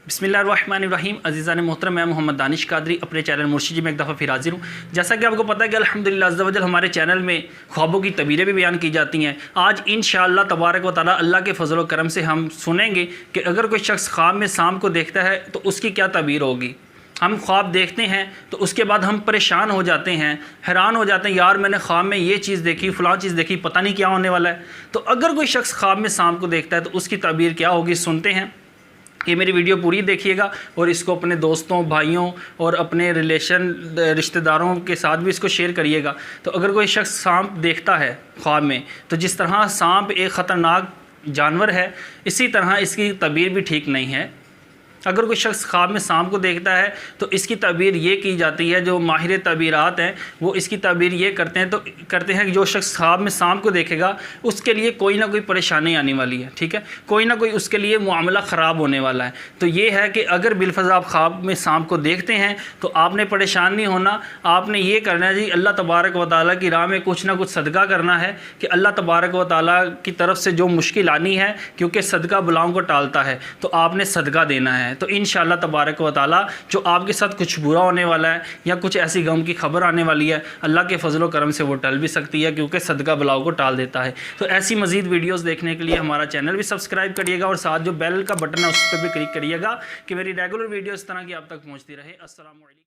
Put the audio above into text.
बिस्मिल्लाहिर्रहमानिर्रहीम। अज़ीज़ान मोहतरम, मैं मोहम्मद दानिश कादरी अपने चैनल मुर्शिदी में एक दफ़ा फिर हाजिर हूँ। जैसा कि आपको पता है कि अल्हम्दुलिल्लाह अज़्ज़ा वजल हमारे चैनल में ख्वाबों की तबीरें भी बयान की जाती हैं। आज इंशाअल्लाह तबारक व तआला अल्लाह के फजल व करम से हम सुनेंगे कि अगर कोई शख्स ख्वाब में सांप को देखता है तो उसकी क्या तबीर होगी। हम ख्वाब देखते हैं तो उसके बाद हम परेशान हो जाते हैं, हैरान हो जाते हैं, यार मैंने ख्वाब में ये चीज़ देखी, फ़लाँ चीज़ देखी, पता नहीं क्या होने वाला है। तो अगर कोई शख्स ख्वाब में सांप को देखता है तो उसकी तबीर क्या होगी, सुनते हैं। ये मेरी वीडियो पूरी देखिएगा और इसको अपने दोस्तों, भाइयों और अपने रिश्तेदारों के साथ भी इसको शेयर करिएगा। तो अगर कोई शख्स सांप देखता है ख्वाब में, तो जिस तरह सांप एक ख़तरनाक जानवर है, इसी तरह इसकी तबीर भी ठीक नहीं है। अगर कोई शख्स ख्वाब में सांप को देखता है तो इसकी तबीर ये की जाती है, जो माहिर तबीरात हैं वो इसकी तबीर ये करते हैं कि जो शख्स ख्वाब में सांप को देखेगा उसके लिए कोई ना कोई परेशानी आने वाली है, ठीक है, कोई ना कोई उसके लिए मामला ख़राब होने वाला है। तो ये है कि अगर बिलफज़ आप ख्वाब में सांप को देखते हैं तो आपने परेशान नहीं होना, आपने ये करना है जी अल्लाह तबारक व तआला की राह में कुछ ना कुछ सदका करना है कि अल्लाह तबारक व तआला की तरफ से जो मुश्किल आनी है, क्योंकि सदका बलाओं को टालता है, तो आपने सदका देना है। तो इंशाअल्लाह तबारक व तआला जो आपके साथ कुछ बुरा होने वाला है या कुछ ऐसी गम की खबर आने वाली है, अल्लाह के फजल व करम से वो टल भी सकती है, क्योंकि सदका बलाओं को टाल देता है। तो ऐसी मज़ीद वीडियोस देखने के लिए हमारा चैनल भी सब्सक्राइब करिएगा और साथ जो बेल का बटन है उस पर भी क्लिक करिएगा कि मेरी रेगुलर वीडियो इस तरह की आप तक पहुँचती रहे। अस्सलाम वालेकुम।